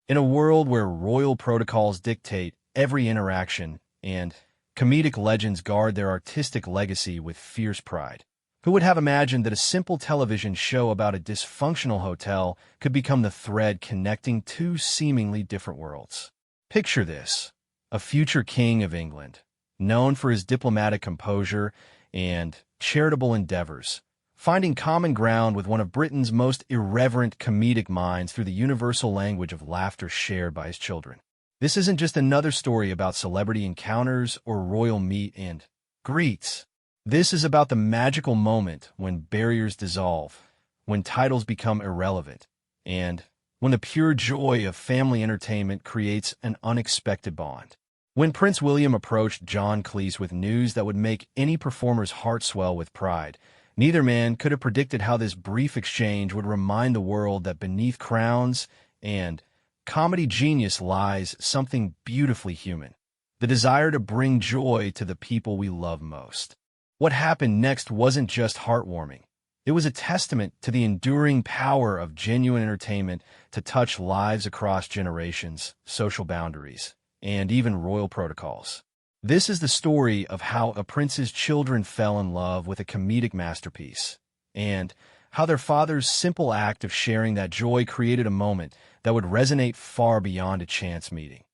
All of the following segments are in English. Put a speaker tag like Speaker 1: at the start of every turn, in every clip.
Speaker 1: In a world where royal protocols dictate every interaction and comedic legends guard their artistic legacy with fierce pride, who would have imagined that a simple television show about a dysfunctional hotel could become the thread connecting two seemingly different worlds? Picture this: a future king of England, known for his diplomatic composure and charitable endeavors, finding common ground with one of Britain's most irreverent comedic minds through the universal language of laughter shared by his children. This isn't just another story about celebrity encounters or royal meet and greets. This is about the magical moment when barriers dissolve, when titles become irrelevant, and when the pure joy of family entertainment creates an unexpected bond. When Prince William approached John Cleese with news that would make any performer's heart swell with pride, neither man could have predicted how this brief exchange would remind the world that beneath crowns and comedy genius lies something beautifully human: the desire to bring joy to the people we love most. What happened next wasn't just heartwarming. It was a testament to the enduring power of genuine entertainment to touch lives across generations, social boundaries, and even royal protocols. This is the story of how a prince's children fell in love with a comedic masterpiece, and how their father's simple act of sharing that joy created a moment that would resonate far beyond a chance meeting.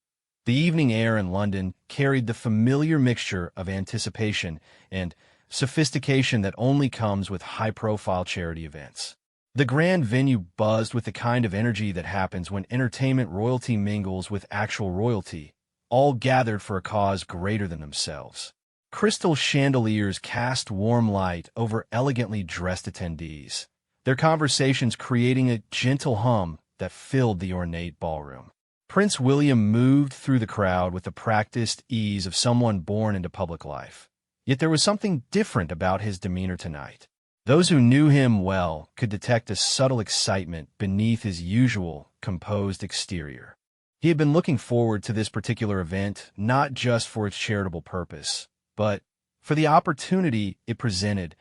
Speaker 1: The evening air in London carried the familiar mixture of anticipation and sophistication that only comes with high-profile charity events. The grand venue buzzed with the kind of energy that happens when entertainment royalty mingles with actual royalty, all gathered for a cause greater than themselves. Crystal chandeliers cast warm light over elegantly dressed attendees, their conversations creating a gentle hum that filled the ornate ballroom. Prince William moved through the crowd with the practiced ease of someone born into public life. Yet there was something different about his demeanor tonight. Those who knew him well could detect a subtle excitement beneath his usual composed exterior. He had been looking forward to this particular event not just for its charitable purpose, but for the opportunity it presented,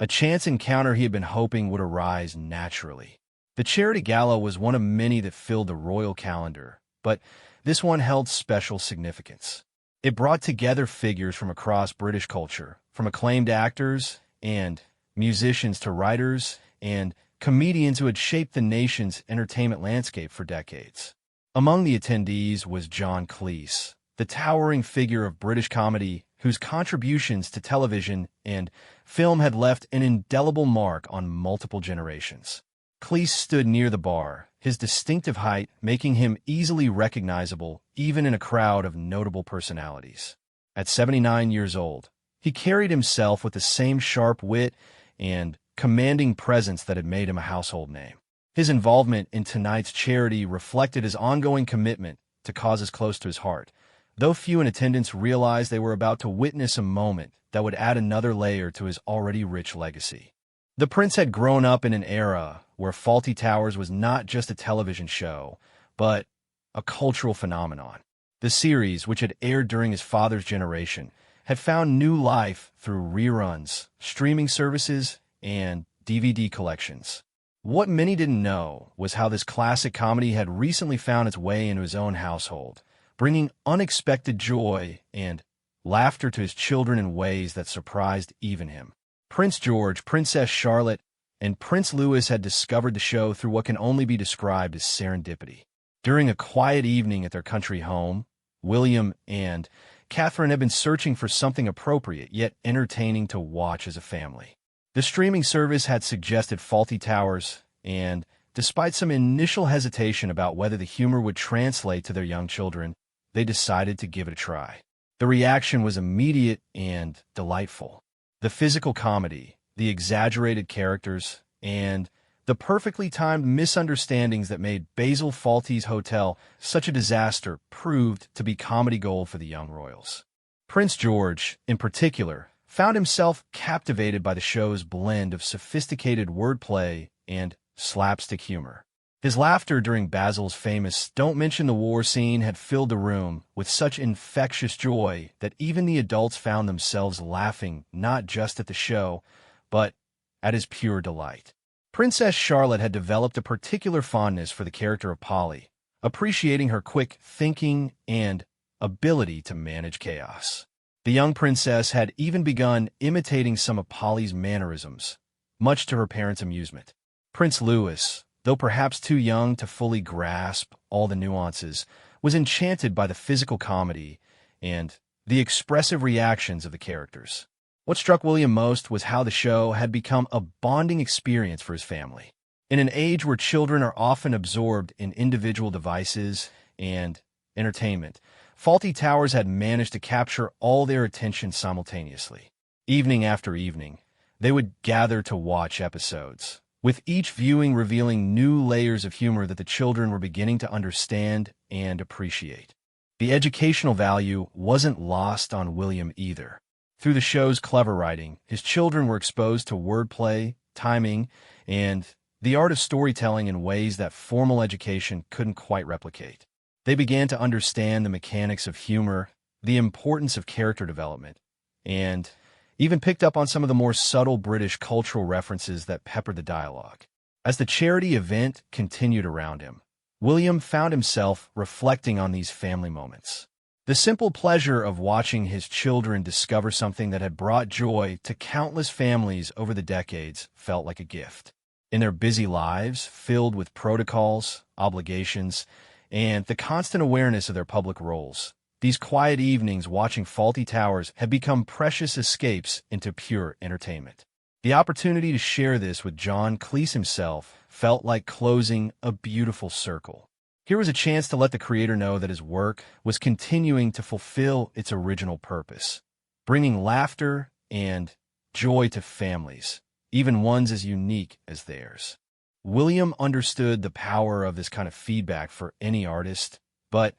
Speaker 1: a chance encounter he had been hoping would arise naturally. The charity gala was one of many that filled the royal calendar, but this one held special significance. It brought together figures from across British culture, from acclaimed actors and musicians to writers and comedians who had shaped the nation's entertainment landscape for decades. Among the attendees was John Cleese, the towering figure of British comedy whose contributions to television and film had left an indelible mark on multiple generations. Cleese stood near the bar, his distinctive height making him easily recognizable even in a crowd of notable personalities. At 79 years old, he carried himself with the same sharp wit and commanding presence that had made him a household name. His involvement in tonight's charity reflected his ongoing commitment to causes close to his heart, though few in attendance realized they were about to witness a moment that would add another layer to his already rich legacy. The prince had grown up in an era where Fawlty Towers was not just a television show, but a cultural phenomenon. The series, which had aired during his father's generation, had found new life through reruns, streaming services, and DVD collections. What many didn't know was how this classic comedy had recently found its way into his own household, bringing unexpected joy and laughter to his children in ways that surprised even him. Prince George, Princess Charlotte, and Prince Louis had discovered the show through what can only be described as serendipity. During a quiet evening at their country home, William and Catherine had been searching for something appropriate yet entertaining to watch as a family. The streaming service had suggested Fawlty Towers, and despite some initial hesitation about whether the humor would translate to their young children, they decided to give it a try. The reaction was immediate and delightful. The physical comedy, the exaggerated characters, and the perfectly timed misunderstandings that made Basil Fawlty's hotel such a disaster proved to be comedy gold for the young royals. Prince George, in particular, found himself captivated by the show's blend of sophisticated wordplay and slapstick humor. His laughter during Basil's famous "Don't Mention the War" scene had filled the room with such infectious joy that even the adults found themselves laughing not just at the show, but at his pure delight. Princess Charlotte had developed a particular fondness for the character of Polly, appreciating her quick thinking and ability to manage chaos. The young princess had even begun imitating some of Polly's mannerisms, much to her parents' amusement. Prince Louis, though perhaps too young to fully grasp all the nuances, was enchanted by the physical comedy and the expressive reactions of the characters. What struck William most was how the show had become a bonding experience for his family. In an age where children are often absorbed in individual devices and entertainment, Fawlty Towers had managed to capture all their attention simultaneously. Evening after evening, they would gather to watch episodes, with each viewing revealing new layers of humor that the children were beginning to understand and appreciate. The educational value wasn't lost on William either. Through the show's clever writing, his children were exposed to wordplay, timing, and the art of storytelling in ways that formal education couldn't quite replicate. They began to understand the mechanics of humor, the importance of character development, and even picked up on some of the more subtle British cultural references that peppered the dialogue. As the charity event continued around him, William found himself reflecting on these family moments. The simple pleasure of watching his children discover something that had brought joy to countless families over the decades felt like a gift. In their busy lives, filled with protocols, obligations, and the constant awareness of their public roles, these quiet evenings watching Fawlty Towers had become precious escapes into pure entertainment. The opportunity to share this with John Cleese himself felt like closing a beautiful circle. Here was a chance to let the creator know that his work was continuing to fulfill its original purpose, bringing laughter and joy to families, even ones as unique as theirs. William understood the power of this kind of feedback for any artist, but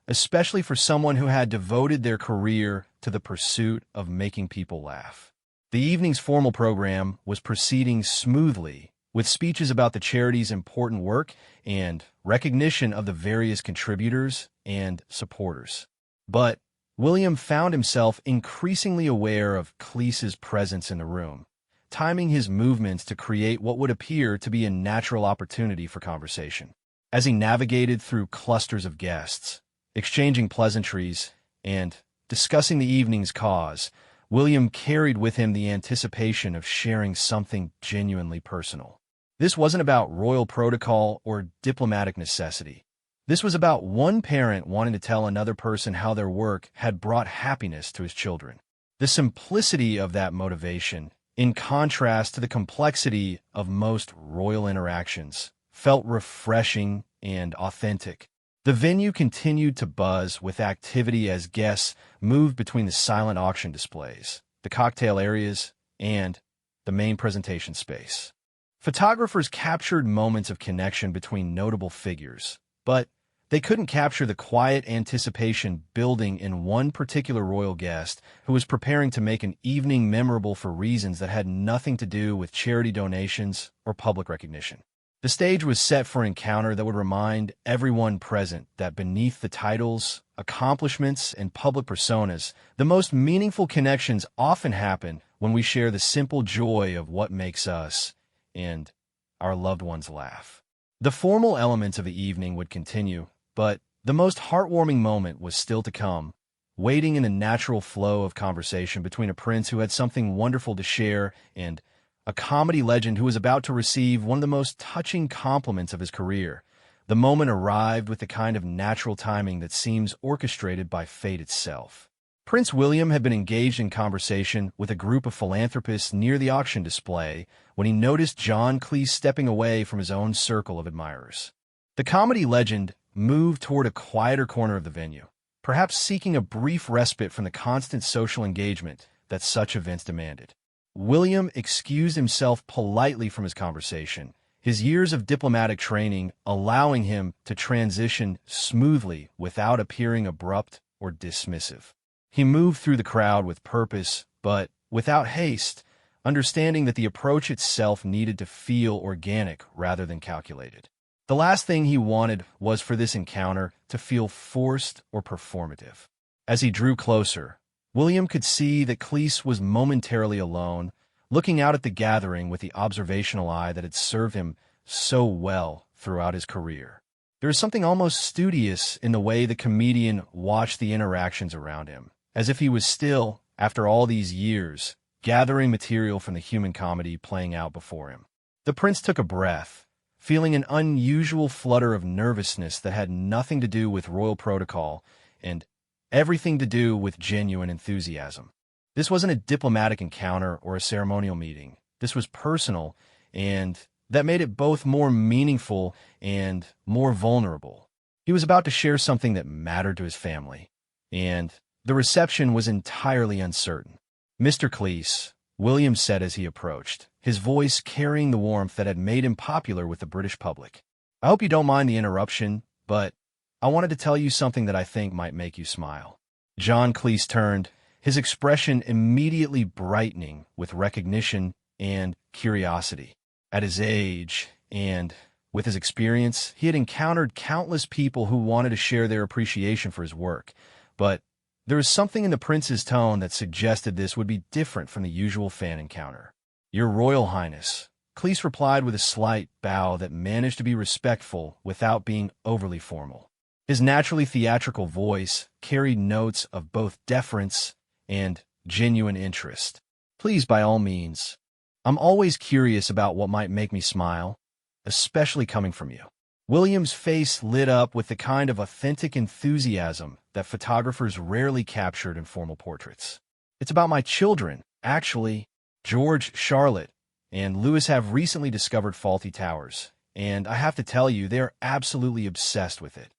Speaker 1: especially for someone who had devoted their career to the pursuit of making people laugh. The evening's formal program was proceeding smoothly, with speeches about the charity's important work and recognition of the various contributors and supporters. But William found himself increasingly aware of Cleese's presence in the room, timing his movements to create what would appear to be a natural opportunity for conversation. As he navigated through clusters of guests, exchanging pleasantries, and discussing the evening's cause, William carried with him the anticipation of sharing something genuinely personal. This wasn't about royal protocol or diplomatic necessity. This was about one parent wanting to tell another person how their work had brought happiness to his children. The simplicity of that motivation, in contrast to the complexity of most royal interactions, felt refreshing and authentic. The venue continued to buzz with activity as guests moved between the silent auction displays, the cocktail areas, and the main presentation space. Photographers captured moments of connection between notable figures, but they couldn't capture the quiet anticipation building in one particular royal guest who was preparing to make an evening memorable for reasons that had nothing to do with charity donations or public recognition. The stage was set for an encounter that would remind everyone present that beneath the titles, accomplishments, and public personas, the most meaningful connections often happen when we share the simple joy of what makes us and our loved ones laugh. The formal elements of the evening would continue, but the most heartwarming moment was still to come, waiting in the natural flow of conversation between a prince who had something wonderful to share and a comedy legend who was about to receive one of the most touching compliments of his career. The moment arrived with the kind of natural timing that seems orchestrated by fate itself. Prince William had been engaged in conversation with a group of philanthropists near the auction display when he noticed John Cleese stepping away from his own circle of admirers. The comedy legend moved toward a quieter corner of the venue, perhaps seeking a brief respite from the constant social engagement that such events demanded. William excused himself politely from his conversation, his years of diplomatic training allowing him to transition smoothly without appearing abrupt or dismissive. He moved through the crowd with purpose, but without haste, understanding that the approach itself needed to feel organic rather than calculated. The last thing he wanted was for this encounter to feel forced or performative. As he drew closer, William could see that Cleese was momentarily alone, looking out at the gathering with the observational eye that had served him so well throughout his career. There is something almost studious in the way the comedian watched the interactions around him, as if he was still, after all these years, gathering material from the human comedy playing out before him. The prince took a breath, feeling an unusual flutter of nervousness that had nothing to do with royal protocol and everything to do with genuine enthusiasm. This wasn't a diplomatic encounter or a ceremonial meeting. This was personal, and that made it both more meaningful and more vulnerable. He was about to share something that mattered to his family, and the reception was entirely uncertain. "Mr. Cleese," William said as he approached, his voice carrying the warmth that had made him popular with the British public. "I hope you don't mind the interruption, but I wanted to tell you something that I think might make you smile." John Cleese turned, his expression immediately brightening with recognition and curiosity. At his age, and with his experience, he had encountered countless people who wanted to share their appreciation for his work, but there was something in the prince's tone that suggested this would be different from the usual fan encounter. "Your Royal Highness," Cleese replied with a slight bow that managed to be respectful without being overly formal. His naturally theatrical voice carried notes of both deference and genuine interest. "Please, by all means. I'm always curious about what might make me smile, especially coming from you." William's face lit up with the kind of authentic enthusiasm that photographers rarely captured in formal portraits. "It's about my children, actually. George, Charlotte, and Louis have recently discovered Fawlty Towers, and I have to tell you, they are absolutely obsessed with it."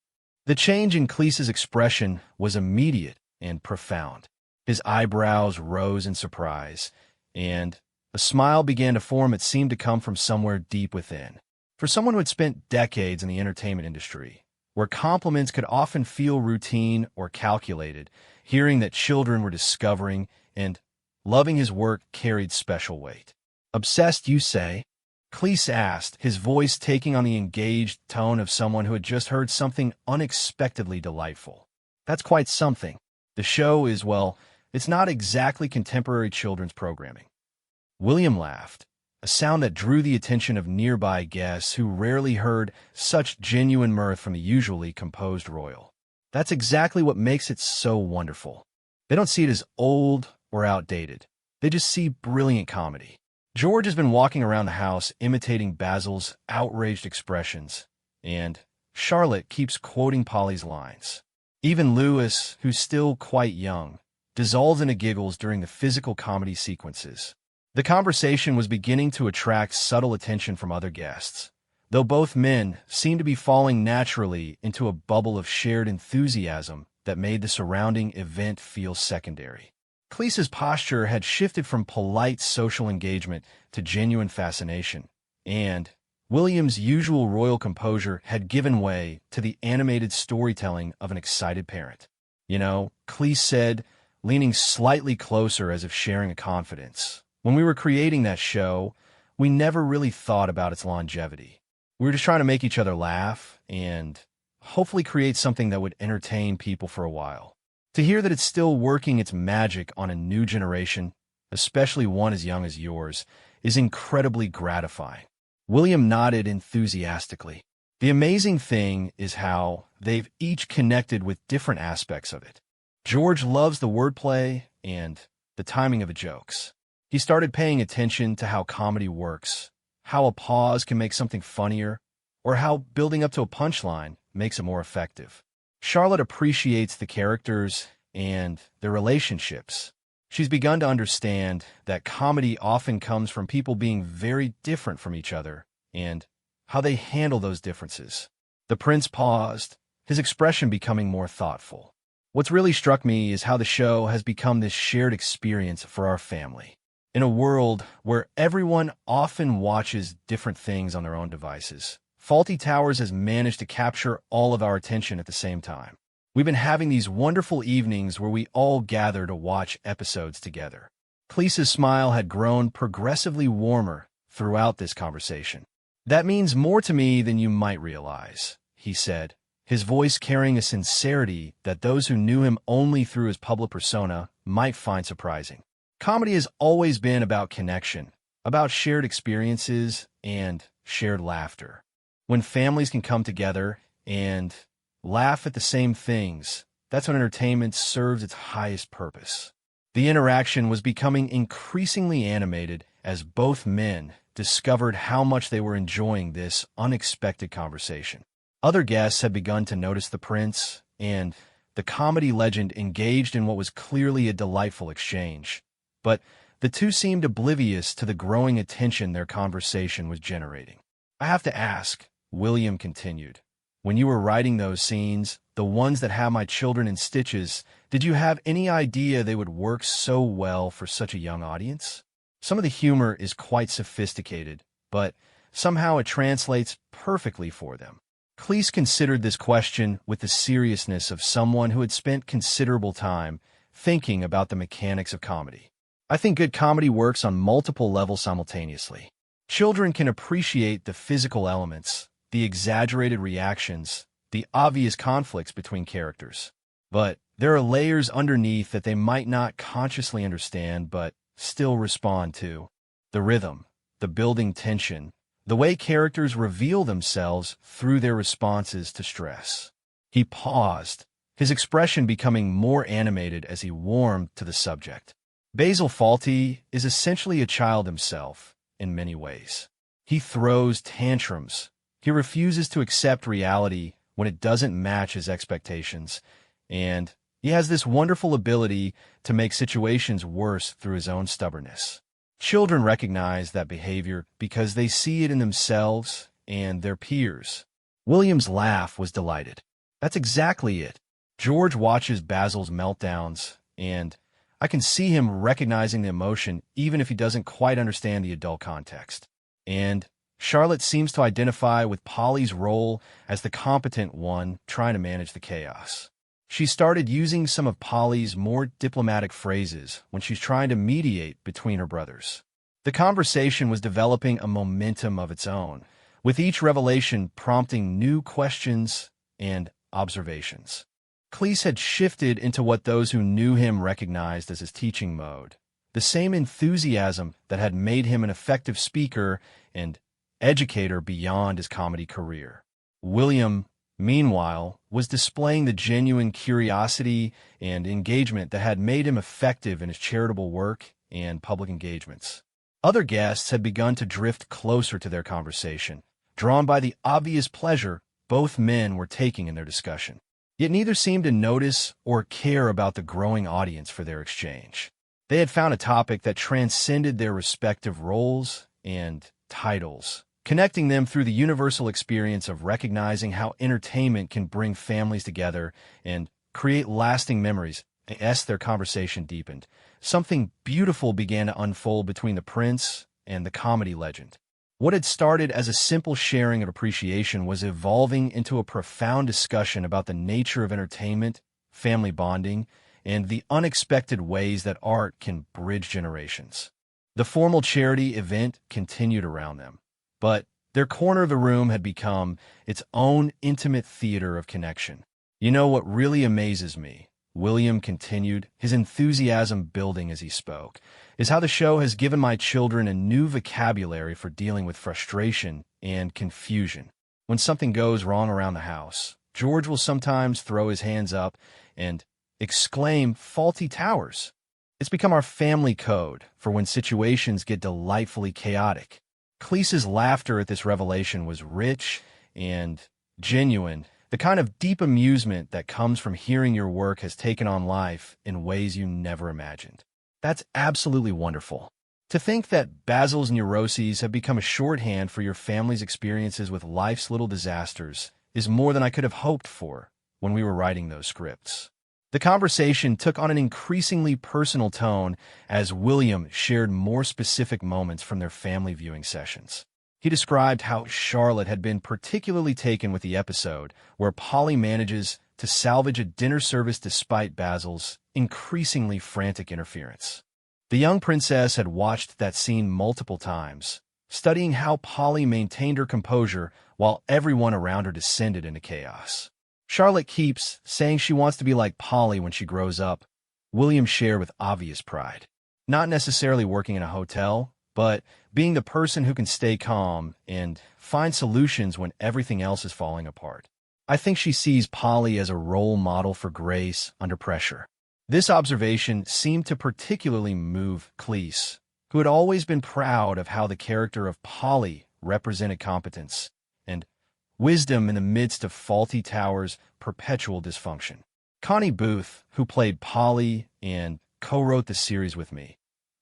Speaker 1: The change in Cleese's expression was immediate and profound. His eyebrows rose in surprise, and a smile began to form that seemed to come from somewhere deep within. For someone who had spent decades in the entertainment industry, where compliments could often feel routine or calculated, hearing that children were discovering and loving his work carried special weight. "Obsessed, you say?" Cleese asked, his voice taking on the engaged tone of someone who had just heard something unexpectedly delightful. "That's quite something. The show is, well, it's not exactly contemporary children's programming." William laughed, a sound that drew the attention of nearby guests who rarely heard such genuine mirth from the usually composed royal. "That's exactly what makes it so wonderful. They don't see it as old or outdated. They just see brilliant comedy." George has been walking around the house imitating Basil's outraged expressions, and Charlotte keeps quoting Polly's lines. Even Louis, who's still quite young, dissolves into giggles during the physical comedy sequences. The conversation was beginning to attract subtle attention from other guests, though both men seemed to be falling naturally into a bubble of shared enthusiasm that made the surrounding event feel secondary. Cleese's posture had shifted from polite social engagement to genuine fascination, and William's usual royal composure had given way to the animated storytelling of an excited parent. "You know," Cleese said, leaning slightly closer as if sharing a confidence, "when we were creating that show, we never really thought about its longevity. We were just trying to make each other laugh and hopefully create something that would entertain people for a while. To hear that it's still working its magic on a new generation, especially one as young as yours, is incredibly gratifying." William nodded enthusiastically. The amazing thing is how they've each connected with different aspects of it. George loves the wordplay and the timing of the jokes. He started paying attention to how comedy works, how a pause can make something funnier, or how building up to a punchline makes it more effective. Charlotte appreciates the characters and their relationships. She's begun to understand that comedy often comes from people being very different from each other and how they handle those differences. The prince paused, his expression becoming more thoughtful. "What's really struck me is how the show has become this shared experience for our family. In a world where everyone often watches different things on their own devices, Fawlty Towers has managed to capture all of our attention at the same time. We've been having these wonderful evenings where we all gather to watch episodes together." Cleese's smile had grown progressively warmer throughout this conversation. "That means more to me than you might realize," he said, his voice carrying a sincerity that those who knew him only through his public persona might find surprising. "Comedy has always been about connection, about shared experiences and shared laughter. When families can come together and laugh at the same things. That's when entertainment serves its highest purpose. The interaction was becoming increasingly animated as both men discovered how much they were enjoying this unexpected conversation. Other guests had begun to notice the prince, and the comedy legend engaged in what was clearly a delightful exchange. But the two seemed oblivious to the growing attention their conversation was generating. "I have to ask," William continued, "when you were writing those scenes, the ones that have my children in stitches, did you have any idea they would work so well for such a young audience? Some of the humor is quite sophisticated, but somehow it translates perfectly for them." Cleese considered this question with the seriousness of someone who had spent considerable time thinking about the mechanics of comedy. "I think good comedy works on multiple levels simultaneously. Children can appreciate the physical elements, the exaggerated reactions, the obvious conflicts between characters. But there are layers underneath that they might not consciously understand but still respond to. The rhythm, the building tension, the way characters reveal themselves through their responses to stress." He paused, his expression becoming more animated as he warmed to the subject. "Basil Fawlty is essentially a child himself, in many ways. He throws tantrums. He refuses to accept reality when it doesn't match his expectations, and he has this wonderful ability to make situations worse through his own stubbornness. Children recognize that behavior because they see it in themselves and their peers." William's laugh was delighted. "That's exactly it. George watches Basil's meltdowns, and I can see him recognizing the emotion even if he doesn't quite understand the adult context. And Charlotte seems to identify with Polly's role as the competent one trying to manage the chaos. She started using some of Polly's more diplomatic phrases when she's trying to mediate between her brothers." The conversation was developing a momentum of its own, with each revelation prompting new questions and observations. Cleese had shifted into what those who knew him recognized as his teaching mode, the same enthusiasm that had made him an effective speaker and educator beyond his comedy career. William, meanwhile, was displaying the genuine curiosity and engagement that had made him effective in his charitable work and public engagements. Other guests had begun to drift closer to their conversation, drawn by the obvious pleasure both men were taking in their discussion. Yet neither seemed to notice or care about the growing audience for their exchange. They had found a topic that transcended their respective roles and titles, connecting them through the universal experience of recognizing how entertainment can bring families together and create lasting memories. As their conversation deepened, something beautiful began to unfold between the prince and the comedy legend. What had started as a simple sharing of appreciation was evolving into a profound discussion about the nature of entertainment, family bonding, and the unexpected ways that art can bridge generations. The formal charity event continued around them, but their corner of the room had become its own intimate theater of connection. "You know what really amazes me," William continued, his enthusiasm building as he spoke, "is how the show has given my children a new vocabulary for dealing with frustration and confusion. When something goes wrong around the house, George will sometimes throw his hands up and exclaim, 'Fawlty Towers!' It's become our family code for when situations get delightfully chaotic." Cleese's laughter at this revelation was rich and genuine, the kind of deep amusement that comes from hearing your work has taken on life in ways you never imagined. "That's absolutely wonderful. To think that Basil's neuroses have become a shorthand for your family's experiences with life's little disasters is more than I could have hoped for when we were writing those scripts." The conversation took on an increasingly personal tone as William shared more specific moments from their family viewing sessions. He described how Charlotte had been particularly taken with the episode where Polly manages to salvage a dinner service despite Basil's increasingly frantic interference. The young princess had watched that scene multiple times, studying how Polly maintained her composure while everyone around her descended into chaos. "Charlotte keeps saying she wants to be like Polly when she grows up," William shared with obvious pride. "Not necessarily working in a hotel, but being the person who can stay calm and find solutions when everything else is falling apart." I think she sees Polly as a role model for grace under pressure. This observation seemed to particularly move Cleese, who had always been proud of how the character of Polly represented competence and wisdom in the midst of Fawlty Tower's perpetual dysfunction. Connie Booth, who played Polly and co-wrote the series with me,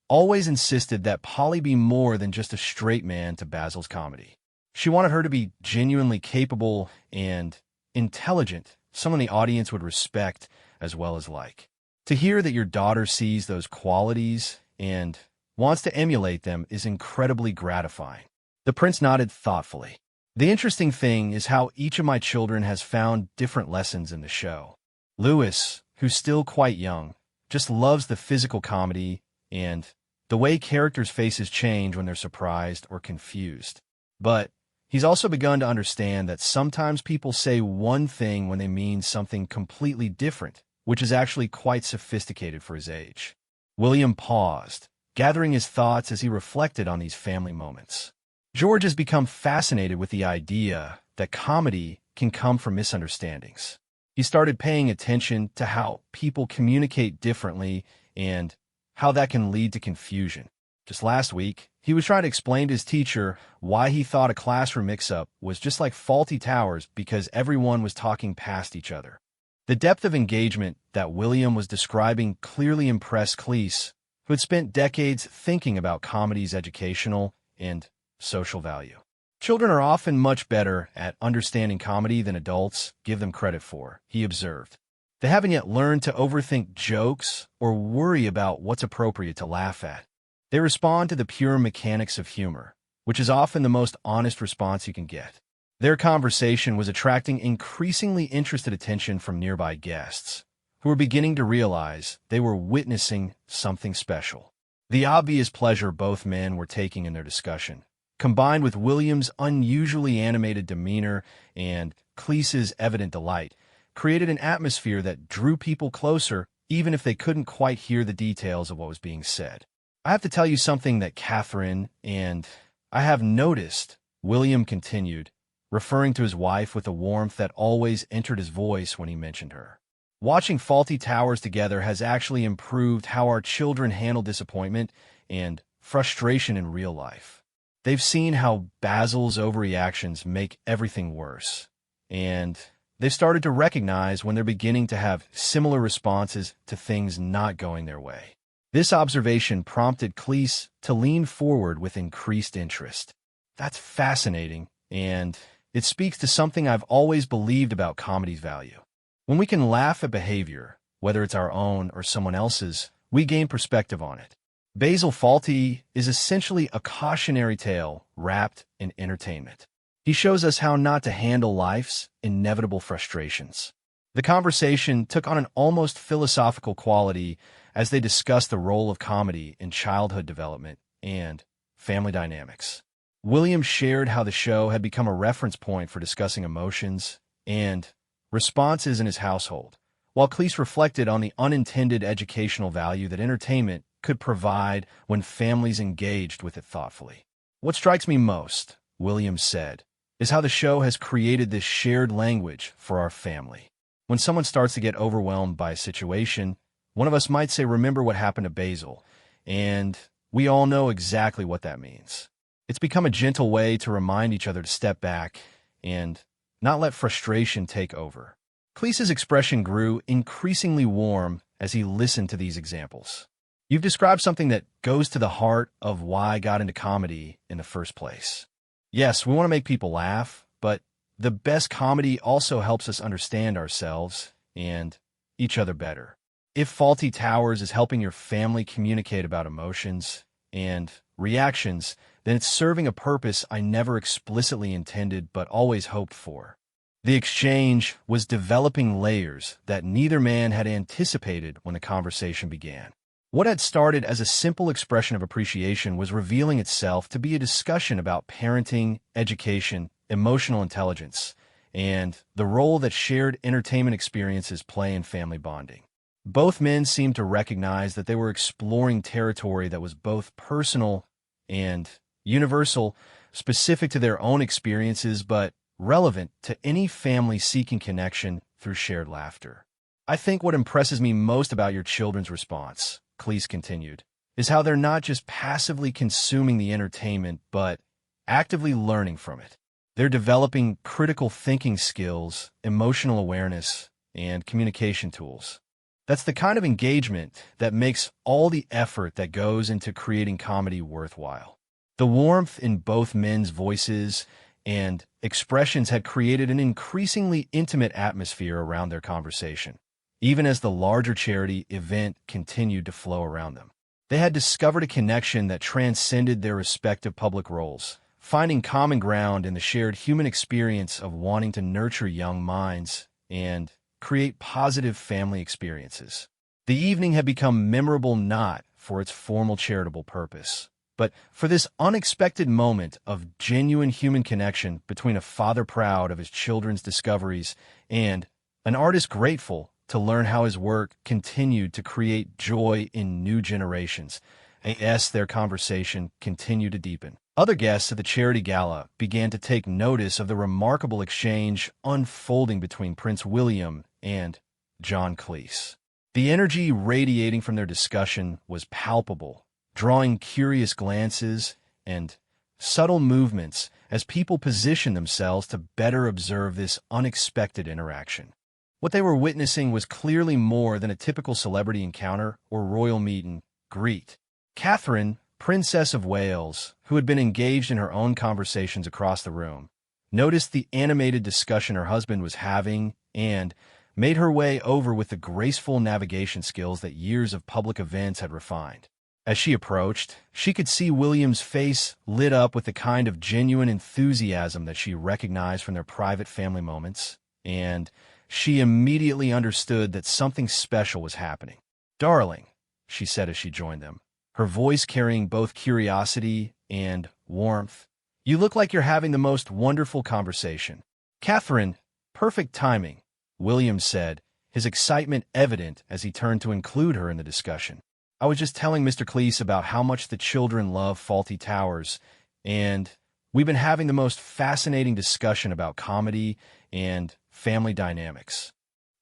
Speaker 1: always insisted that Polly be more than just a straight man to Basil's comedy. She wanted her to be genuinely capable and intelligent, someone the audience would respect as well as like. To hear that your daughter sees those qualities and wants to emulate them is incredibly gratifying. The prince nodded thoughtfully. The interesting thing is how each of my children has found different lessons in the show. Lewis, who's still quite young, just loves the physical comedy and the way characters' faces change when they're surprised or confused. But he's also begun to understand that sometimes people say one thing when they mean something completely different, which is actually quite sophisticated for his age. William paused, gathering his thoughts as he reflected on these family moments. George has become fascinated with the idea that comedy can come from misunderstandings. He started paying attention to how people communicate differently and how that can lead to confusion. Just last week, he was trying to explain to his teacher why he thought a classroom mix-up was just like Fawlty Towers because everyone was talking past each other. The depth of engagement that William was describing clearly impressed Cleese, who had spent decades thinking about comedy's educational and social value. Children are often much better at understanding comedy than adults give them credit for, he observed. They haven't yet learned to overthink jokes or worry about what's appropriate to laugh at. They respond to the pure mechanics of humor, which is often the most honest response you can get. Their conversation was attracting increasingly interested attention from nearby guests, who were beginning to realize they were witnessing something special. The obvious pleasure both men were taking in their discussion, combined with William's unusually animated demeanor and Cleese's evident delight, created an atmosphere that drew people closer even if they couldn't quite hear the details of what was being said. I have to tell you something that Catherine and I have noticed, William continued, referring to his wife with a warmth that always entered his voice when he mentioned her. Watching Fawlty Towers together has actually improved how our children handle disappointment and frustration in real life. They've seen how Basil's overreactions make everything worse, and they've started to recognize when they're beginning to have similar responses to things not going their way. This observation prompted Cleese to lean forward with increased interest. That's fascinating, and it speaks to something I've always believed about comedy's value. When we can laugh at behavior, whether it's our own or someone else's, we gain perspective on it. Basil Fawlty is essentially a cautionary tale wrapped in entertainment. He shows us how not to handle life's inevitable frustrations. The conversation took on an almost philosophical quality as they discussed the role of comedy in childhood development and family dynamics. William shared how the show had become a reference point for discussing emotions and responses in his household, while Cleese reflected on the unintended educational value that entertainment could provide when families engaged with it thoughtfully. What strikes me most, William said, is how the show has created this shared language for our family. When someone starts to get overwhelmed by a situation, one of us might say, "Remember what happened to Basil," and we all know exactly what that means. It's become a gentle way to remind each other to step back and not let frustration take over. Cleese's expression grew increasingly warm as he listened to these examples. You've described something that goes to the heart of why I got into comedy in the first place. Yes, we want to make people laugh, but the best comedy also helps us understand ourselves and each other better. If Fawlty Towers is helping your family communicate about emotions and reactions, then it's serving a purpose I never explicitly intended but always hoped for. The exchange was developing layers that neither man had anticipated when the conversation began. What had started as a simple expression of appreciation was revealing itself to be a discussion about parenting, education, emotional intelligence, and the role that shared entertainment experiences play in family bonding. Both men seemed to recognize that they were exploring territory that was both personal and universal, specific to their own experiences, but relevant to any family seeking connection through shared laughter. I think what impresses me most about your children's response, Cleese continued, is how they're not just passively consuming the entertainment, but actively learning from it. They're developing critical thinking skills, emotional awareness, and communication tools. That's the kind of engagement that makes all the effort that goes into creating comedy worthwhile. The warmth in both men's voices and expressions had created an increasingly intimate atmosphere around their conversation, even as the larger charity event continued to flow around them. They had discovered a connection that transcended their respective public roles, finding common ground in the shared human experience of wanting to nurture young minds and create positive family experiences. The evening had become memorable not for its formal charitable purpose, but for this unexpected moment of genuine human connection between a father proud of his children's discoveries and an artist grateful to learn how his work continued to create joy in new generations. As their conversation continued to deepen, other guests at the charity gala began to take notice of the remarkable exchange unfolding between Prince William and John Cleese. The energy radiating from their discussion was palpable, drawing curious glances and subtle movements as people positioned themselves to better observe this unexpected interaction. What they were witnessing was clearly more than a typical celebrity encounter or royal meet and greet. Catherine, Princess of Wales, who had been engaged in her own conversations across the room, noticed the animated discussion her husband was having and made her way over with the graceful navigation skills that years of public events had refined. As she approached, she could see William's face lit up with the kind of genuine enthusiasm that she recognized from their private family moments, and she immediately understood that something special was happening. "Darling," she said as she joined them, her voice carrying both curiosity and warmth, "you look like you're having the most wonderful conversation." "Catherine, perfect timing," William said, his excitement evident as he turned to include her in the discussion. "I was just telling Mr. Cleese about how much the children love Fawlty Towers, and we've been having the most fascinating discussion about comedy and family dynamics."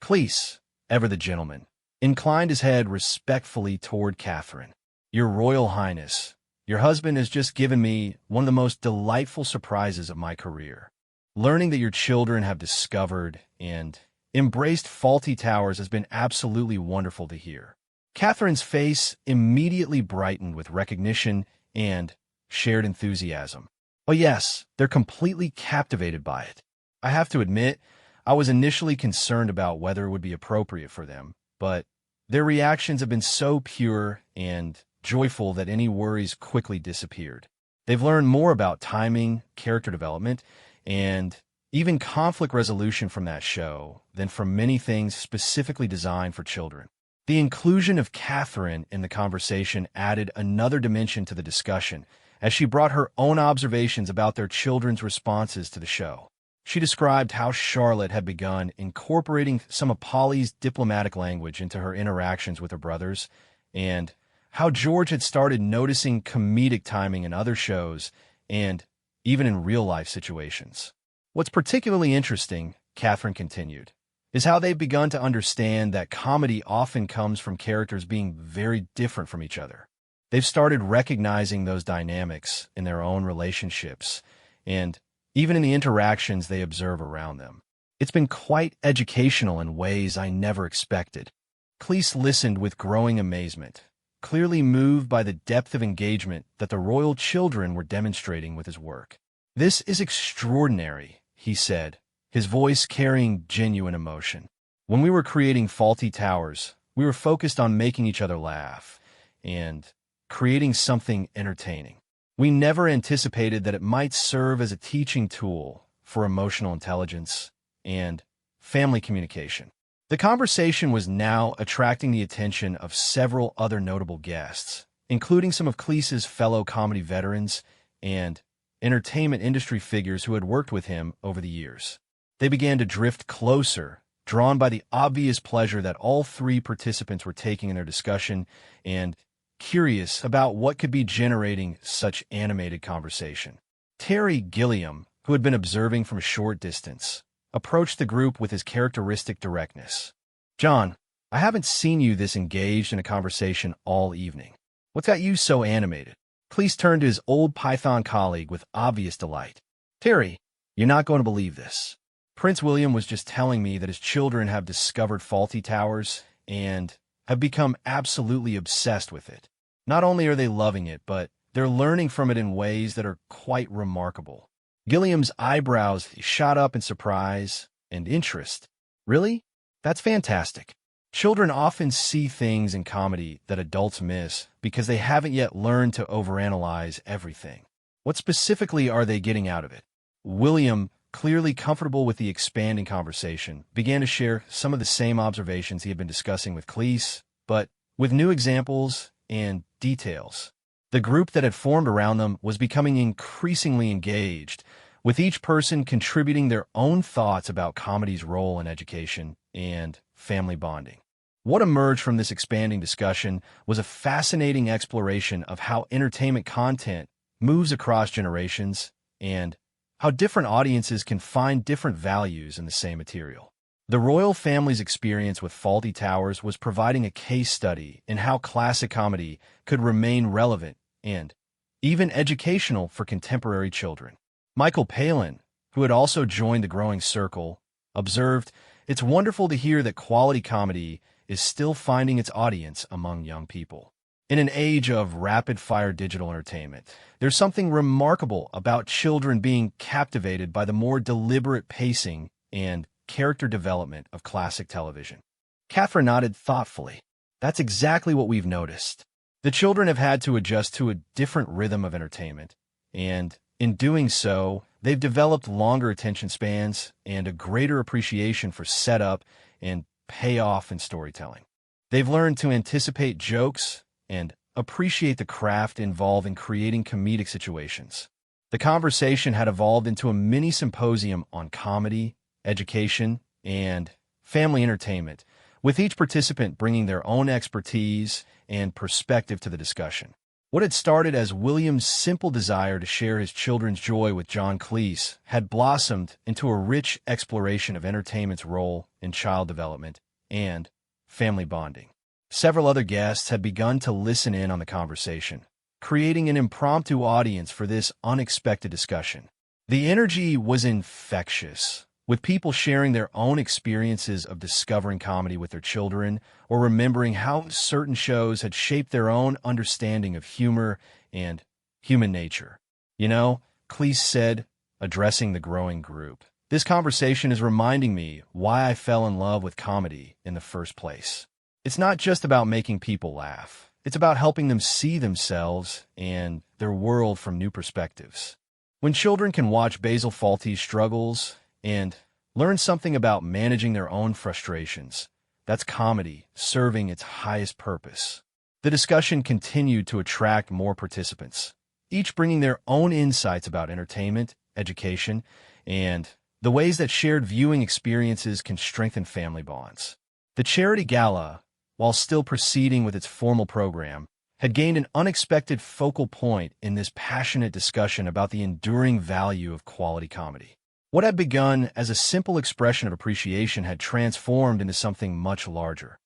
Speaker 1: Cleese, ever the gentleman, inclined his head respectfully toward Catherine. "Your Royal Highness, your husband has just given me one of the most delightful surprises of my career. Learning that your children have discovered and embraced Fawlty Towers has been absolutely wonderful to hear." Catherine's face immediately brightened with recognition and shared enthusiasm. "Oh yes, they're completely captivated by it. I have to admit, I was initially concerned about whether it would be appropriate for them, but their reactions have been so pure and joyful that any worries quickly disappeared. They've learned more about timing, character development, and even conflict resolution from that show than from many things specifically designed for children." The inclusion of Catherine in the conversation added another dimension to the discussion, as she brought her own observations about their children's responses to the show. She described how Charlotte had begun incorporating some of Polly's diplomatic language into her interactions with her brothers, and how George had started noticing comedic timing in other shows and even in real-life situations. "What's particularly interesting," Catherine continued, "is how they've begun to understand that comedy often comes from characters being very different from each other. They've started recognizing those dynamics in their own relationships and even in the interactions they observe around them. It's been quite educational in ways I never expected." Cleese listened with growing amazement, clearly moved by the depth of engagement that the royal children were demonstrating with his work. "This is extraordinary," he said, his voice carrying genuine emotion. "When we were creating Fawlty Towers, we were focused on making each other laugh and creating something entertaining. We never anticipated that it might serve as a teaching tool for emotional intelligence and family communication." The conversation was now attracting the attention of several other notable guests, including some of Cleese's fellow comedy veterans and entertainment industry figures who had worked with him over the years. They began to drift closer, drawn by the obvious pleasure that all three participants were taking in their discussion and curious about what could be generating such animated conversation. Terry Gilliam, who had been observing from a short distance, approached the group with his characteristic directness. "John, I haven't seen you this engaged in a conversation all evening. What's got you so animated?" Cleese turned to his old Python colleague with obvious delight. "Terry, you're not going to believe this. Prince William was just telling me that his children have discovered Fawlty Towers and have become absolutely obsessed with it. Not only are they loving it, but they're learning from it in ways that are quite remarkable." Gilliam's eyebrows shot up in surprise and interest. "Really? That's fantastic. Children often see things in comedy that adults miss because they haven't yet learned to overanalyze everything. What specifically are they getting out of it?" William, clearly comfortable with the expanding conversation, began to share some of the same observations he had been discussing with Cleese, but with new examples and details. The group that had formed around them was becoming increasingly engaged, with each person contributing their own thoughts about comedy's role in education and family bonding. What emerged from this expanding discussion was a fascinating exploration of how entertainment content moves across generations and how different audiences can find different values in the same material. The royal family's experience with Fawlty Towers was providing a case study in how classic comedy could remain relevant and even educational for contemporary children. Michael Palin, who had also joined the growing circle, observed, "It's wonderful to hear that quality comedy is still finding its audience among young people. In an age of rapid-fire digital entertainment, there's something remarkable about children being captivated by the more deliberate pacing and character development of classic television." Catherine nodded thoughtfully. "That's exactly what we've noticed. The children have had to adjust to a different rhythm of entertainment, and in doing so, they've developed longer attention spans and a greater appreciation for setup and payoff in storytelling. They've learned to anticipate jokes and appreciate the craft involved in creating comedic situations." The conversation had evolved into a mini symposium on comedy, education, and family entertainment, with each participant bringing their own expertise and perspective to the discussion. What had started as William's simple desire to share his children's joy with John Cleese had blossomed into a rich exploration of entertainment's role in child development and family bonding. Several other guests had begun to listen in on the conversation, creating an impromptu audience for this unexpected discussion. The energy was infectious, with people sharing their own experiences of discovering comedy with their children or remembering how certain shows had shaped their own understanding of humor and human nature. "You know," Cleese said, addressing the growing group, "this conversation is reminding me why I fell in love with comedy in the first place. It's not just about making people laugh. It's about helping them see themselves and their world from new perspectives. When children can watch Basil Fawlty's struggles and learn something about managing their own frustrations, that's comedy serving its highest purpose." The discussion continued to attract more participants, each bringing their own insights about entertainment, education, and the ways that shared viewing experiences can strengthen family bonds. The charity gala, while still proceeding with its formal program, had gained an unexpected focal point in this passionate discussion about the enduring value of quality comedy. What had begun as a simple expression of appreciation had transformed into something much larger,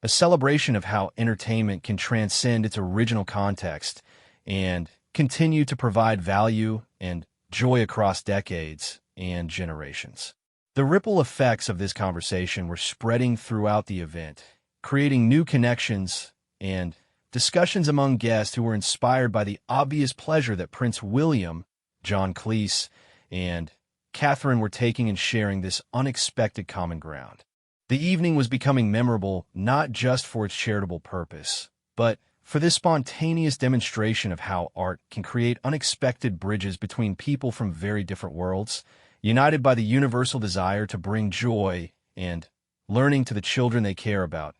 Speaker 1: a celebration of how entertainment can transcend its original context and continue to provide value and joy across decades and generations. The ripple effects of this conversation were spreading throughout the event, creating new connections and discussions among guests who were inspired by the obvious pleasure that Prince William, John Cleese, and Catherine were taking in sharing this unexpected common ground. The evening was becoming memorable not just for its charitable purpose, but for this spontaneous demonstration of how art can create unexpected bridges between people from very different worlds, united by the universal desire to bring joy and learning to the children they care about.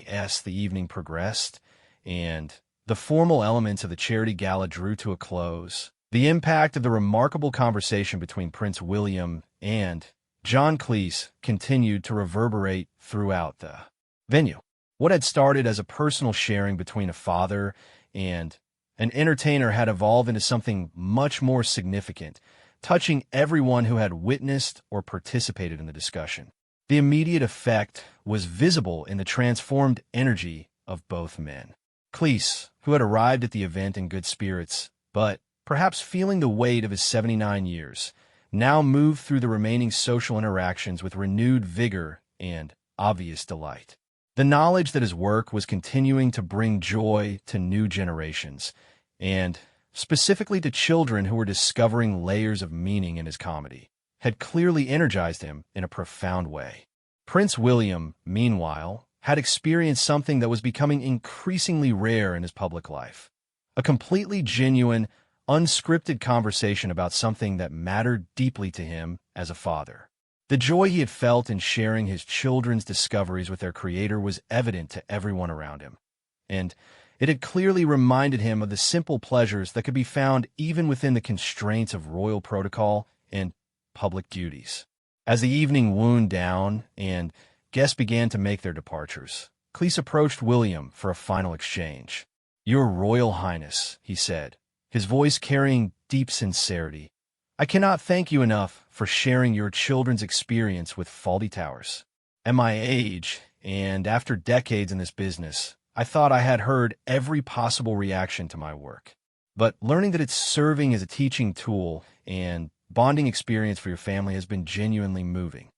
Speaker 1: As the evening progressed, and the formal elements of the charity gala drew to a close, the impact of the remarkable conversation between Prince William and John Cleese continued to reverberate throughout the venue. What had started as a personal sharing between a father and an entertainer had evolved into something much more significant, touching everyone who had witnessed or participated in the discussion. The immediate effect was visible in the transformed energy of both men. Cleese, who had arrived at the event in good spirits, but perhaps feeling the weight of his 79 years, now moved through the remaining social interactions with renewed vigor and obvious delight. The knowledge that his work was continuing to bring joy to new generations, and specifically to children who were discovering layers of meaning in his comedy, had clearly energized him in a profound way. Prince William, meanwhile, had experienced something that was becoming increasingly rare in his public life. A completely genuine, unscripted conversation about something that mattered deeply to him as a father. The joy he had felt in sharing his children's discoveries with their creator was evident to everyone around him, and it had clearly reminded him of the simple pleasures that could be found even within the constraints of royal protocol and public duties. As the evening wound down and guests began to make their departures, Cleese approached William for a final exchange. "Your Royal Highness," he said, his voice carrying deep sincerity, "I cannot thank you enough for sharing your children's experience with Fawlty Towers. At my age, and after decades in this business, I thought I had heard every possible reaction to my work. But learning that it's serving as a teaching tool and bonding experience for your family has been genuinely moving."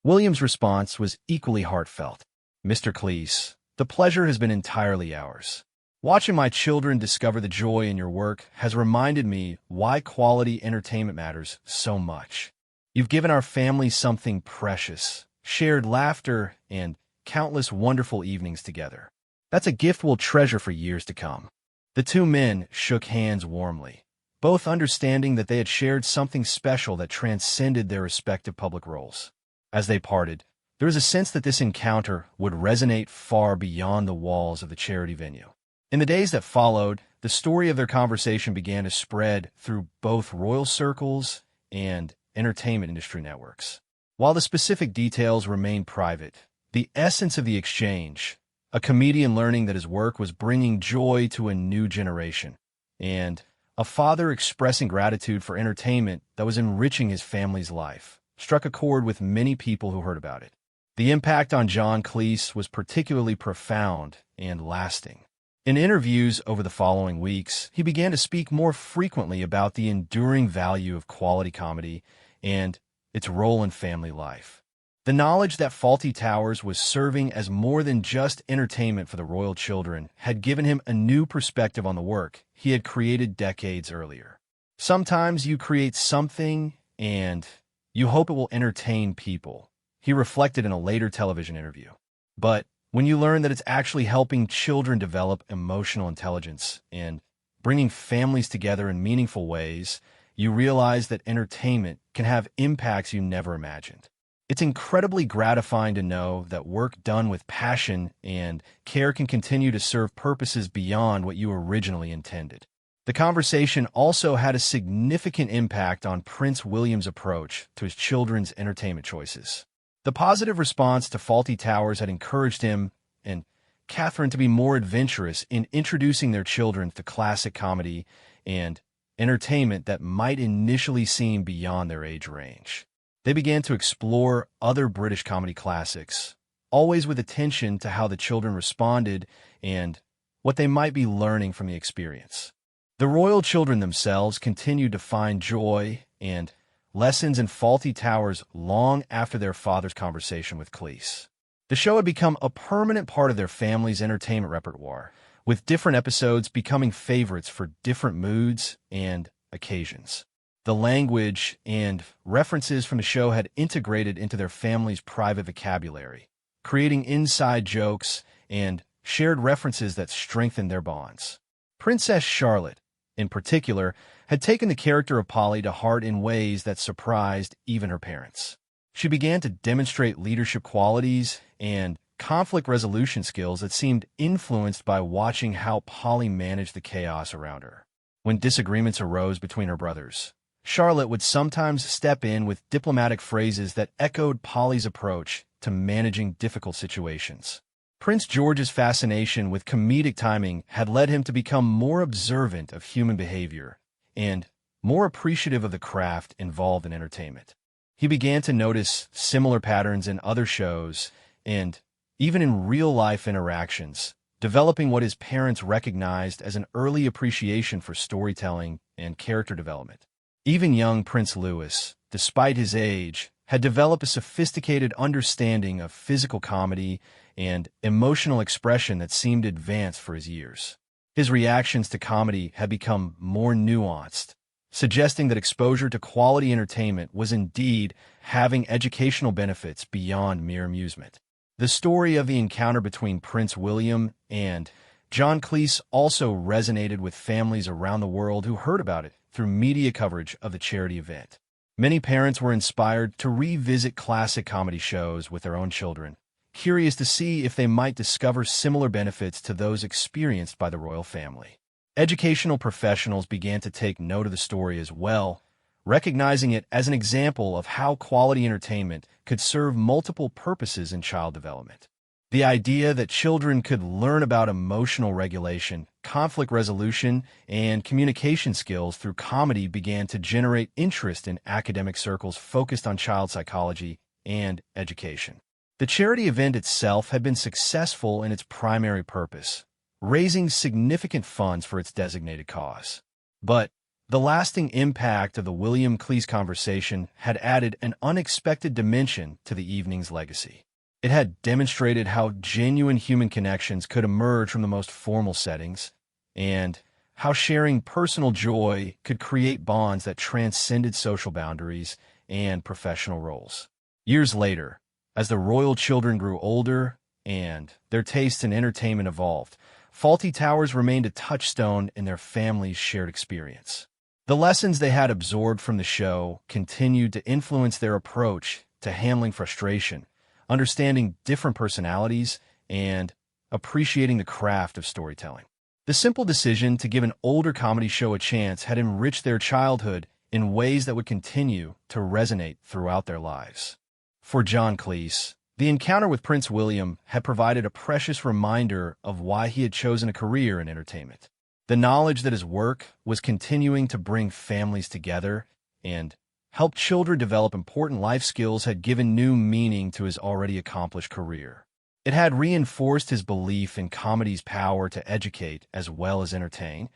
Speaker 1: William's response was equally heartfelt. "Mr. Cleese, the pleasure has been entirely ours. Watching my children discover the joy in your work has reminded me why quality entertainment matters so much. You've given our family something precious, shared laughter, and countless wonderful evenings together. That's a gift we'll treasure for years to come." The two men shook hands warmly, both understanding that they had shared something special that transcended their respective public roles. As they parted, there was a sense that this encounter would resonate far beyond the walls of the charity venue. In the days that followed, the story of their conversation began to spread through both royal circles and entertainment industry networks. While the specific details remained private, the essence of the exchange, a comedian learning that his work was bringing joy to a new generation, and a father expressing gratitude for entertainment that was enriching his family's life, struck a chord with many people who heard about it. The impact on John Cleese was particularly profound and lasting. In interviews over the following weeks, he began to speak more frequently about the enduring value of quality comedy and its role in family life. The knowledge that Fawlty Towers was serving as more than just entertainment for the royal children had given him a new perspective on the work he had created decades earlier. "Sometimes you create something and you hope it will entertain people," he reflected in a later television interview. "But when you learn that it's actually helping children develop emotional intelligence and bringing families together in meaningful ways, you realize that entertainment can have impacts you never imagined. It's incredibly gratifying to know that work done with passion and care can continue to serve purposes beyond what you originally intended." The conversation also had a significant impact on Prince William's approach to his children's entertainment choices. The positive response to Fawlty Towers had encouraged him and Catherine to be more adventurous in introducing their children to classic comedy and entertainment that might initially seem beyond their age range. They began to explore other British comedy classics, always with attention to how the children responded and what they might be learning from the experience. The royal children themselves continued to find joy and lessons in Fawlty Towers long after their father's conversation with Cleese. The show had become a permanent part of their family's entertainment repertoire, with different episodes becoming favorites for different moods and occasions. The language and references from the show had integrated into their family's private vocabulary, creating inside jokes and shared references that strengthened their bonds. Princess Charlotte, in particular, had taken the character of Polly to heart in ways that surprised even her parents. She began to demonstrate leadership qualities and conflict resolution skills that seemed influenced by watching how Polly managed the chaos around her. When disagreements arose between her brothers, Charlotte would sometimes step in with diplomatic phrases that echoed Polly's approach to managing difficult situations. Prince George's fascination with comedic timing had led him to become more observant of human behavior and more appreciative of the craft involved in entertainment. He began to notice similar patterns in other shows and even in real-life interactions, developing what his parents recognized as an early appreciation for storytelling and character development. Even young Prince Louis, despite his age, had developed a sophisticated understanding of physical comedy and emotional expression that seemed advanced for his years. His reactions to comedy had become more nuanced, suggesting that exposure to quality entertainment was indeed having educational benefits beyond mere amusement. The story of the encounter between Prince William and John Cleese also resonated with families around the world who heard about it through media coverage of the charity event. Many parents were inspired to revisit classic comedy shows with their own children, curious to see if they might discover similar benefits to those experienced by the royal family. Educational professionals began to take note of the story as well, recognizing it as an example of how quality entertainment could serve multiple purposes in child development. The idea that children could learn about emotional regulation, conflict resolution, and communication skills through comedy began to generate interest in academic circles focused on child psychology and education. The charity event itself had been successful in its primary purpose, raising significant funds for its designated cause. But the lasting impact of the William Cleese conversation had added an unexpected dimension to the evening's legacy. It had demonstrated how genuine human connections could emerge from the most formal settings, and how sharing personal joy could create bonds that transcended social boundaries and professional roles. Years later, as the royal children grew older and their tastes in entertainment evolved, Fawlty Towers remained a touchstone in their family's shared experience. The lessons they had absorbed from the show continued to influence their approach to handling frustration, understanding different personalities, and appreciating the craft of storytelling. The simple decision to give an older comedy show a chance had enriched their childhood in ways that would continue to resonate throughout their lives. For John Cleese, the encounter with Prince William had provided a precious reminder of why he had chosen a career in entertainment. The knowledge that his work was continuing to bring families together and help children develop important life skills had given new meaning to his already accomplished career. It had reinforced his belief in comedy's power to educate as well as entertain,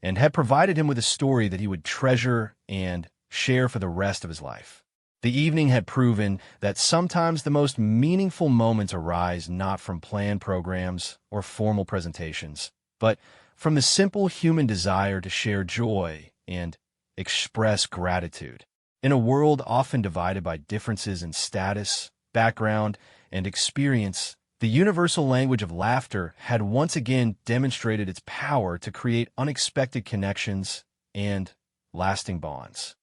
Speaker 1: and had provided him with a story that he would treasure and share for the rest of his life. The evening had proven that sometimes the most meaningful moments arise not from planned programs or formal presentations, but from the simple human desire to share joy and express gratitude. In a world often divided by differences in status, background, and experience, the universal language of laughter had once again demonstrated its power to create unexpected connections and lasting bonds.